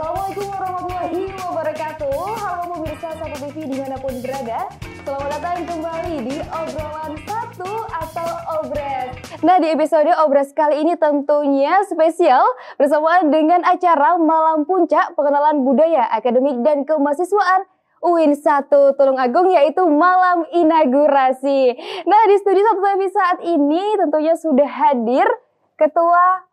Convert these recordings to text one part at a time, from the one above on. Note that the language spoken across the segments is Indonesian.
Assalamualaikum warahmatullahi wabarakatuh. Halo pemirsa Satu TV dimanapun berada. Selamat datang kembali di obrolan satu atau Obres. Nah, di episode Obres kali ini tentunya spesial bersama dengan acara Malam Puncak Pengenalan Budaya Akademik dan Kemahasiswaan UIN 1 Tulungagung, yaitu malam inaugurasi. Nah, di studio Satu TV saat ini tentunya sudah hadir Ketua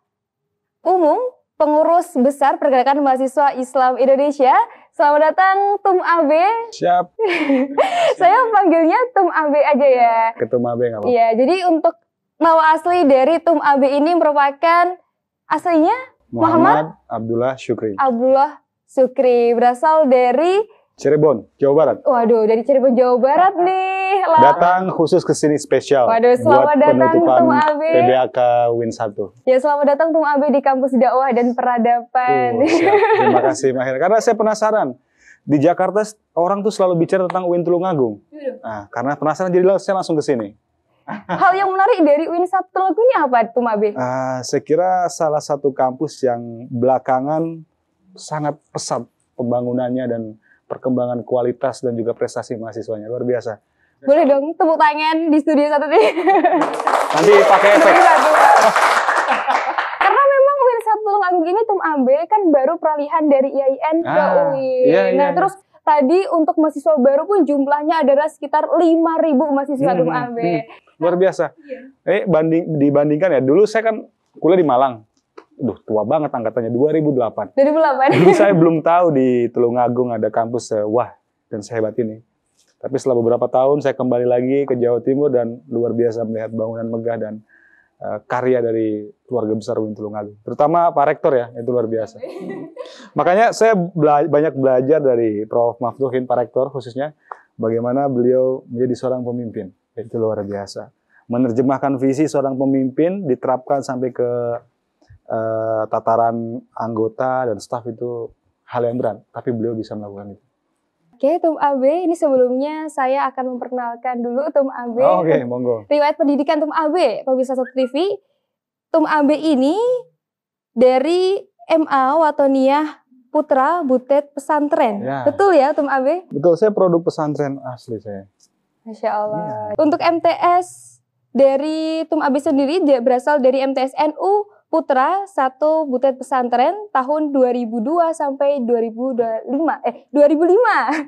Umum Pengurus Besar Pergerakan Mahasiswa Islam Indonesia. Selamat datang Tum Abe. Siap. Saya panggilnya Tum Abe aja ya. Ketum Abe nggak apa-apa. Iya, jadi untuk nama asli dari Tum Abe ini merupakan aslinya Muhammad Abdullah Syukri. Abdullah Syukri, berasal dari Cirebon, Jawa Barat. Waduh, dari Cirebon, Jawa Barat nih. Datang khusus ke sini spesial. Waduh, selamat buat datang penutupan Tum Abe. PBAK UIN 1. Ya, selamat datang Tum Abe di Kampus Dakwah dan Peradaban. Siap. Terima kasih Mahir. Karena saya penasaran. Di Jakarta orang tuh selalu bicara tentang UIN Tulungagung. Nah, karena penasaran jadi saya langsung ke sini. Hal yang menarik dari UIN 1 Tulungagung ini apa Tum Abe? Saya kira salah satu kampus yang belakangan sangat pesat pembangunannya dan perkembangan kualitas dan juga prestasi mahasiswanya. Luar biasa. Boleh dong tepuk tangan di studio Satu nih. Nanti pakai efek. Karena memang UIN 1 Tulungagung ini Tum Abe kan baru peralihan dari IAIN ke UIN. Iya, Nah, terus tadi untuk mahasiswa baru pun jumlahnya adalah sekitar 5.000 mahasiswa Tum Abe. Luar biasa. Dibandingkan ya, dulu saya kan kuliah di Malang. Tua banget angkatannya, 2008. 2008. Dulu saya belum tahu di Tulungagung ada kampus wah dan sehebat ini. Tapi setelah beberapa tahun saya kembali lagi ke Jawa Timur dan luar biasa melihat bangunan megah dan karya dari keluarga besar UIN Tulungagung. Terutama Pak Rektor ya, itu luar biasa. Makanya saya banyak belajar dari Prof. Maftuhin, Pak Rektor khususnya, bagaimana beliau menjadi seorang pemimpin. Itu luar biasa. Menerjemahkan visi seorang pemimpin, diterapkan sampai ke tataran anggota dan staf itu hal yang berat, tapi beliau bisa melakukan itu. Oke, Tum Abe, ini sebelumnya saya akan memperkenalkan dulu Tum Abe. Oke, monggo. Riwayat pendidikan Tum Abe, pemirsa Satu TV. Tum Abe ini dari MA Watoniyah Putra Butet Pesantren. Ya. Betul ya Tum Abe? Betul, saya produk pesantren asli saya. Masya Allah. Untuk MTS dari Tum Abe sendiri berasal dari MTS NU Putra 1 Butet Pesantren tahun 2002 sampai 2005. 2005.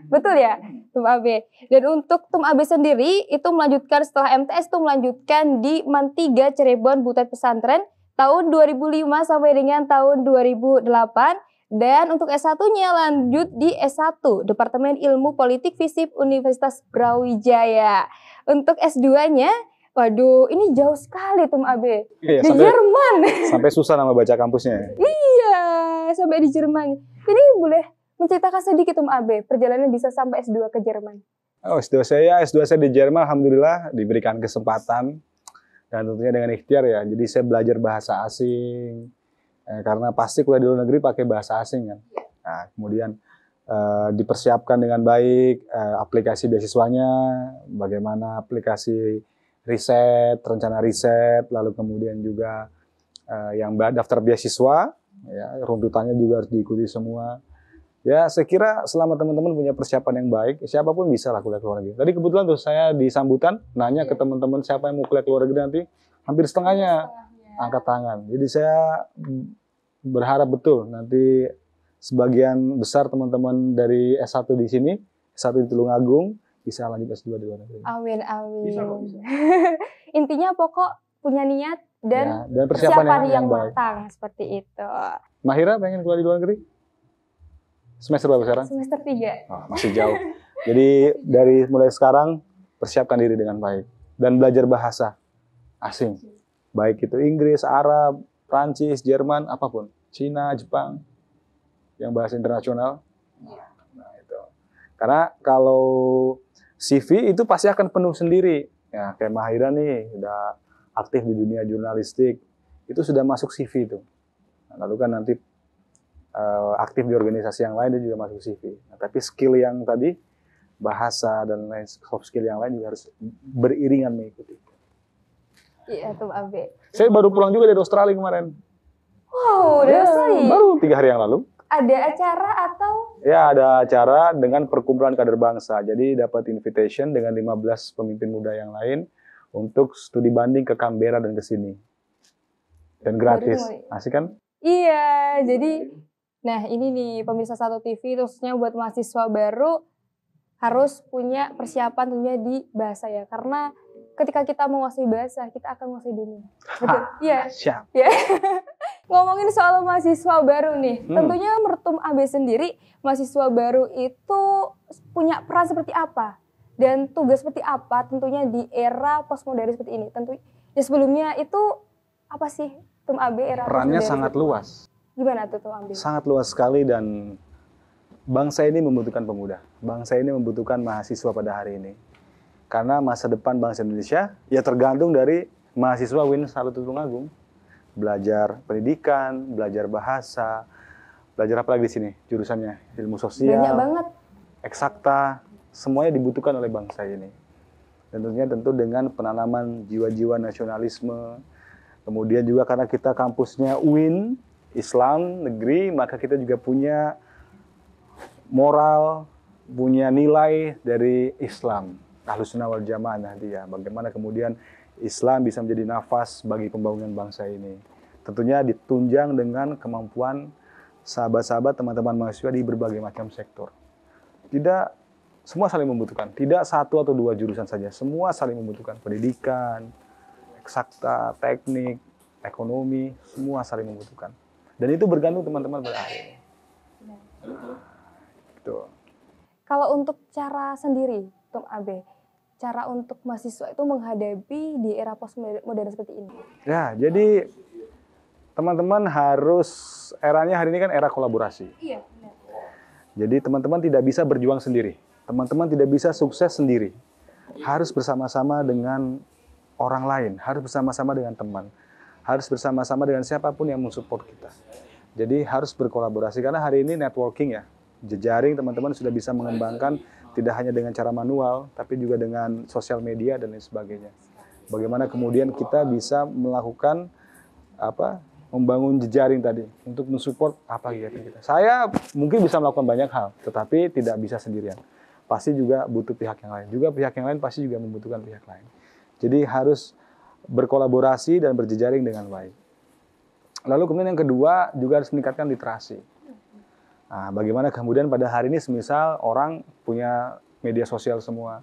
Betul ya, Tum Abe. Dan untuk Tum Abe sendiri itu melanjutkan setelah MTS itu melanjutkan di MAN 3 Cirebon Butet Pesantren tahun 2005 sampai dengan tahun 2008. Dan untuk S1-nya lanjut di S1 Departemen Ilmu Politik FISIP Universitas Brawijaya. Untuk S2-nya waduh, ini jauh sekali Tum Abe. Iya, di Jerman. Sampai susah nama baca kampusnya. Iya, sampai di Jerman. Ini boleh menceritakan sedikit Tum Abe, perjalanan bisa sampai S2 ke Jerman. Oh, S2 saya di Jerman, alhamdulillah diberikan kesempatan dan tentunya dengan ikhtiar ya. Jadi saya belajar bahasa asing karena pasti kuliah di luar negeri pakai bahasa asing kan. Nah, kemudian dipersiapkan dengan baik aplikasi beasiswanya, bagaimana aplikasi riset, rencana riset, lalu kemudian juga yang daftar beasiswa, ya, runtutannya juga harus diikuti semua. Ya, saya kira selama teman-teman punya persiapan yang baik, siapapun bisa lah kuliah ke luar negeri. Tadi kebetulan tuh saya di sambutan nanya ke teman-teman siapa yang mau kuliah ke luar negeri nanti, hampir setengahnya angkat tangan. Jadi saya berharap betul nanti sebagian besar teman-teman dari S1 di sini, S1 di Tulungagung, bisa lanjut S2 di luar negeri. Amin, amin. Bisa kok, bisa. Intinya pokok punya niat dan persiapan yang baik. matang seperti itu. Mahira pengen kuliah di luar negeri? Semester berapa sekarang? Semester 3. Oh, masih jauh. Jadi dari mulai sekarang persiapkan diri dengan baik dan belajar bahasa asing. Baik itu Inggris, Arab, Prancis, Jerman, apapun. Cina, Jepang. Yang bahasa internasional. Nah, itu. Karena kalau CV itu pasti akan penuh sendiri. Ya, kayak Mahira nih, udah aktif di dunia jurnalistik, itu sudah masuk CV itu. Nah, lalu kan nanti aktif di organisasi yang lain, dia juga masuk CV. Nah, tapi skill yang tadi, bahasa dan lain soft skill yang lain juga harus beriringan mengikuti. Iya, Tum Abe. Saya baru pulang juga dari Australia kemarin. Wow, dari Australia. Baru 3 hari yang lalu. ada acara atau? Ya, ada acara dengan perkumpulan kader bangsa. Jadi dapat invitation dengan 15 pemimpin muda yang lain untuk studi banding ke Canberra dan ke sini. Dan gratis. Asik kan? Iya, jadi nah ini nih pemirsa Satu TV khususnya buat mahasiswa baru harus punya persiapan tentunya di bahasa ya. Karena ketika kita menguasai bahasa, kita akan menguasai dunia. Betul? Iya. Siap. Ya. Ngomongin soal mahasiswa baru nih, tentunya menurut Tum AB sendiri, mahasiswa baru itu punya peran seperti apa? Dan tugas seperti apa tentunya di era postmodern seperti ini? Tentu ya sebelumnya itu apa sih Tum AB era Perannya postmodern sangat luas. Gimana tuh Tum AB? Sangat luas sekali dan bangsa ini membutuhkan pemuda. Bangsa ini membutuhkan mahasiswa pada hari ini. Karena masa depan bangsa Indonesia ya tergantung dari mahasiswa UIN Tulungagung. Belajar pendidikan, belajar bahasa, belajar apa lagi di sini? Jurusannya ilmu sosial, banyak banget, eksakta, semuanya dibutuhkan oleh bangsa ini. Dan tentu dengan penanaman jiwa-jiwa nasionalisme. Kemudian juga karena kita kampusnya UIN, Islam, negeri, maka kita juga punya moral, punya nilai dari Islam. Ahlussunnah wal Jamaah Nahdiyah. Bagaimana kemudian Islam bisa menjadi nafas bagi pembangunan bangsa ini. Tentunya ditunjang dengan kemampuan sahabat-sahabat teman-teman mahasiswa di berbagai macam sektor. Tidak semua saling membutuhkan, tidak satu atau dua jurusan saja, semua saling membutuhkan. Pendidikan, eksakta, teknik, ekonomi, semua saling membutuhkan. Dan itu bergantung teman-teman pada akhirnya. Gitu. Kalau untuk cara sendiri, Tum AB, cara untuk mahasiswa itu menghadapi di era postmodern seperti ini? Ya, jadi teman-teman harus, eranya hari ini kan era kolaborasi. Iya, benar. Jadi teman-teman tidak bisa berjuang sendiri. Teman-teman tidak bisa sukses sendiri. Harus bersama-sama dengan orang lain, harus bersama-sama dengan teman. Harus bersama-sama dengan siapapun yang mensupport kita. Jadi harus berkolaborasi, karena hari ini networking ya. Jejaring teman-teman sudah bisa mengembangkan tidak hanya dengan cara manual, tapi juga dengan sosial media dan lain sebagainya. Bagaimana kemudian kita bisa melakukan membangun jejaring tadi untuk mensupport apa kegiatan kita. Saya mungkin bisa melakukan banyak hal, tetapi tidak bisa sendirian. Pasti juga butuh pihak yang lain. Juga pihak yang lain pasti juga membutuhkan pihak lain. Jadi harus berkolaborasi dan berjejaring dengan baik. Lalu kemudian yang kedua juga harus meningkatkan literasi. Nah, bagaimana kemudian pada hari ini semisal orang punya media sosial semua.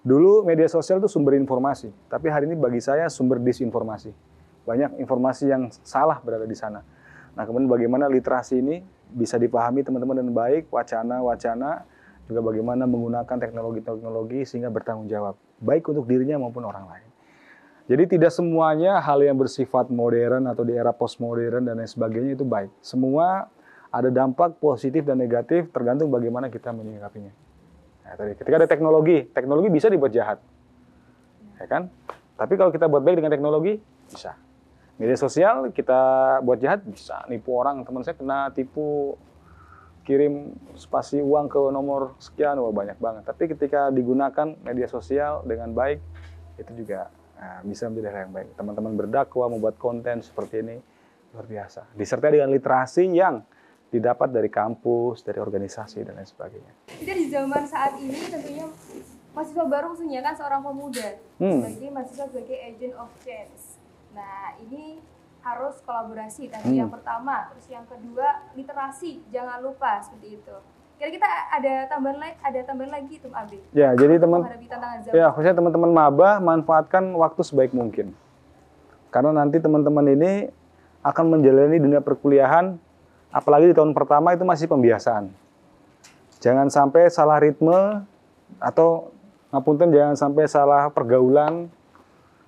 Dulu media sosial itu sumber informasi, tapi hari ini bagi saya sumber disinformasi. Banyak informasi yang salah berada di sana. Nah, kemudian bagaimana literasi ini bisa dipahami teman-teman dengan baik, wacana-wacana, juga bagaimana menggunakan teknologi-teknologi sehingga bertanggung jawab, baik untuk dirinya maupun orang lain. Jadi tidak semuanya hal yang bersifat modern atau di era postmodern dan lain sebagainya itu baik. Semua ada dampak positif dan negatif tergantung bagaimana kita menyikapinya. Nah, tadi ketika ada teknologi, teknologi bisa dibuat jahat, ya kan? Tapi kalau kita buat baik dengan teknologi, bisa. Media sosial kita buat jahat, bisa. Nipu orang, teman saya kena tipu, kirim spasi uang ke nomor sekian, wah banyak banget. Tapi ketika digunakan media sosial dengan baik, itu juga bisa menjadi hal yang baik. Teman-teman berdakwah, membuat konten seperti ini, luar biasa. Disertai dengan literasi yang didapat dari kampus, dari organisasi, dan lain sebagainya. Kita di zaman saat ini tentunya mahasiswa baru khususnya kan seorang pemuda, sebagai mahasiswa sebagai agent of change. Nah ini harus kolaborasi tadi yang pertama, terus yang kedua literasi, jangan lupa seperti itu. Kira-kira ada tambahan lagi Tum AB? Ya, jadi khususnya teman-teman maba manfaatkan waktu sebaik mungkin. Karena nanti teman-teman ini akan menjalani dunia perkuliahan, apalagi di tahun pertama itu masih pembiasaan. Jangan sampai salah ritme, atau ngapunten jangan sampai salah pergaulan,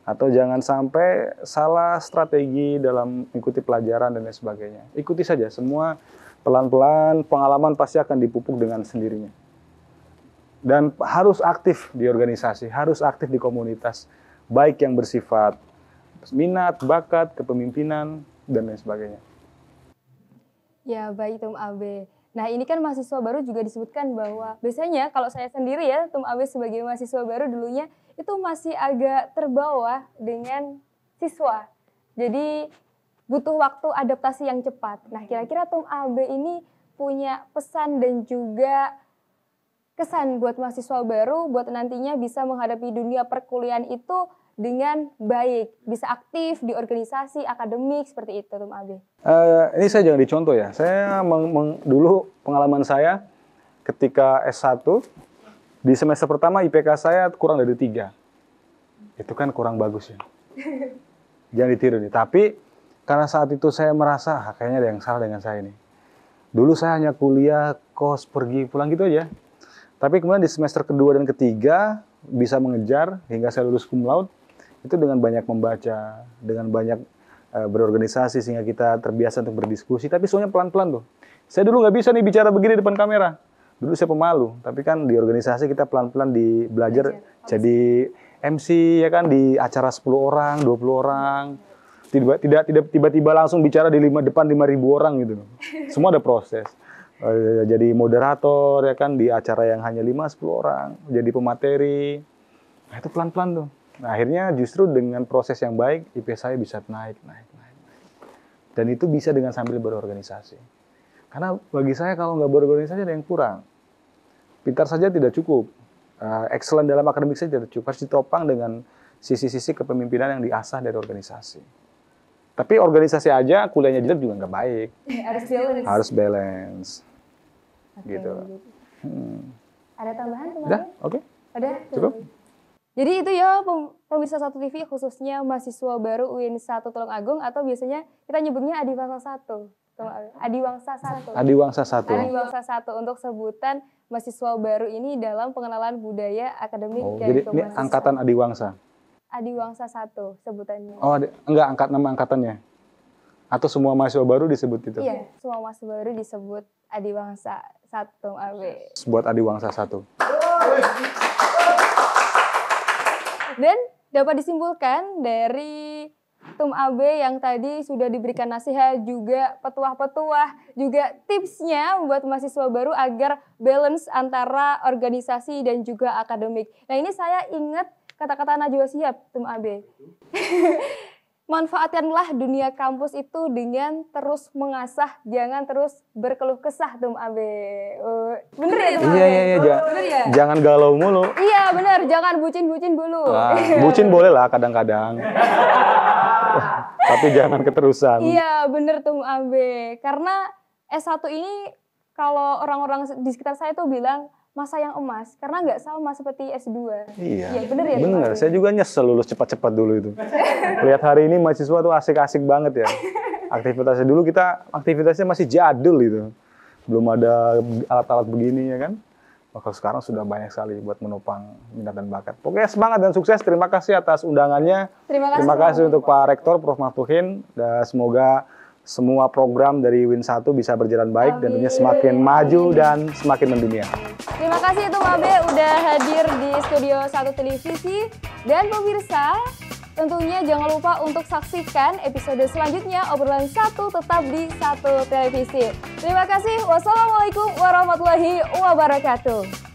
atau jangan sampai salah strategi dalam mengikuti pelajaran dan lain sebagainya. Ikuti saja, semua pelan-pelan, pengalaman pasti akan dipupuk dengan sendirinya. Dan harus aktif di organisasi, harus aktif di komunitas, baik yang bersifat minat, bakat, kepemimpinan, dan lain sebagainya. Ya, baik Tum AB. Nah, ini kan mahasiswa baru juga disebutkan bahwa biasanya kalau saya sendiri ya, Tum AB sebagai mahasiswa baru dulunya itu masih agak terbawa dengan siswa. Jadi butuh waktu adaptasi yang cepat. Nah, kira-kira Tum AB ini punya pesan dan juga kesan buat mahasiswa baru buat nantinya bisa menghadapi dunia perkuliahan itu dengan baik, bisa aktif di organisasi akademik seperti itu, Tum Abe? Ini saya jangan dicontoh ya. Saya dulu pengalaman saya ketika S1 di semester pertama IPK saya kurang dari 3. Itu kan kurang bagus ya. Jangan ditiru nih. Tapi karena saat itu saya merasa kayaknya ada yang salah dengan saya nih. Dulu saya hanya kuliah, kos, pergi, pulang gitu aja. Tapi kemudian di semester kedua dan ketiga bisa mengejar hingga saya lulus cum laude itu dengan banyak membaca, dengan banyak berorganisasi sehingga kita terbiasa untuk berdiskusi. Tapi semuanya pelan-pelan tuh. Saya dulu nggak bisa nih bicara begini depan kamera. Dulu saya pemalu. Tapi kan di organisasi kita pelan-pelan belajar jadi MC ya kan di acara 10 orang, 20 orang. Tidak tiba-tiba langsung bicara di depan 5.000 orang gitu. Semua ada proses. Jadi moderator ya kan di acara yang hanya 5-10 orang, jadi pemateri. Nah, itu pelan-pelan tuh. Nah, akhirnya justru dengan proses yang baik IP saya bisa naik. Dan itu bisa dengan sambil berorganisasi. Karena bagi saya kalau nggak berorganisasi ada yang kurang. Pintar saja tidak cukup. Excellent dalam akademik saja tidak cukup. Harus ditopang dengan sisi-sisi kepemimpinan yang diasah dari organisasi. Tapi organisasi aja kuliahnya jelek juga nggak baik. Harus balance. Okay, gitu. Ada tambahan teman-teman? Udah? Oke. Ada? Cukup? Jadi itu ya pemirsa 1 TV khususnya mahasiswa baru UIN 1 Tulungagung atau biasanya kita nyebutnya Adiwangsa 1. Adiwangsa 1. Adiwangsa 1. Adiwangsa 1 untuk sebutan mahasiswa baru ini dalam pengenalan budaya akademik dan jadi ini angkatan Adiwangsa. Adiwangsa 1 sebutannya. Oh, enggak nama angkatannya. Atau semua mahasiswa baru disebut itu? Iya, semua mahasiswa baru disebut Adiwangsa 1 AB. Buat Adiwangsa 1. Dan dapat disimpulkan dari Tum AB yang tadi sudah diberikan nasihat, juga petuah-petuah, juga tipsnya buat mahasiswa baru agar balance antara organisasi dan juga akademik. Nah ini saya ingat kata-kata Najwa Shihab, Tum AB. Manfaatkanlah dunia kampus itu dengan terus mengasah, jangan terus berkeluh kesah, Tum AB. Bener ya, Tum AB? Iya. Bener ya? Jangan galau mulu. Iya, bener. Jangan bucin-bucin dulu. Nah, bucin boleh lah kadang-kadang. Tapi jangan keterusan. Iya, bener, Tum AB. Karena S1 ini kalau orang-orang di sekitar saya tuh bilang masa yang emas, karena nggak sama seperti S2. Iya, bener ya? Bener, saya juga nyesel lulus cepat-cepat dulu itu. Lihat hari ini mahasiswa tuh asik-asik banget ya. Aktivitasnya dulu aktivitasnya masih jadul itu. Belum ada alat-alat begini ya kan. Maka sekarang sudah banyak sekali buat menopang minat dan bakat. Pokoknya semangat dan sukses, terima kasih atas undangannya. Terima kasih untuk Pak Rektor, Prof. Maftuhin. Dan semoga semua program dari UIN 1 bisa berjalan baik dan tentunya semakin maju dan semakin mendunia. Terima kasih Tum AB udah hadir di studio 1 televisi. Dan pemirsa, tentunya jangan lupa untuk saksikan episode selanjutnya obrolan 1 tetap di 1 televisi. Terima kasih. Wassalamualaikum warahmatullahi wabarakatuh.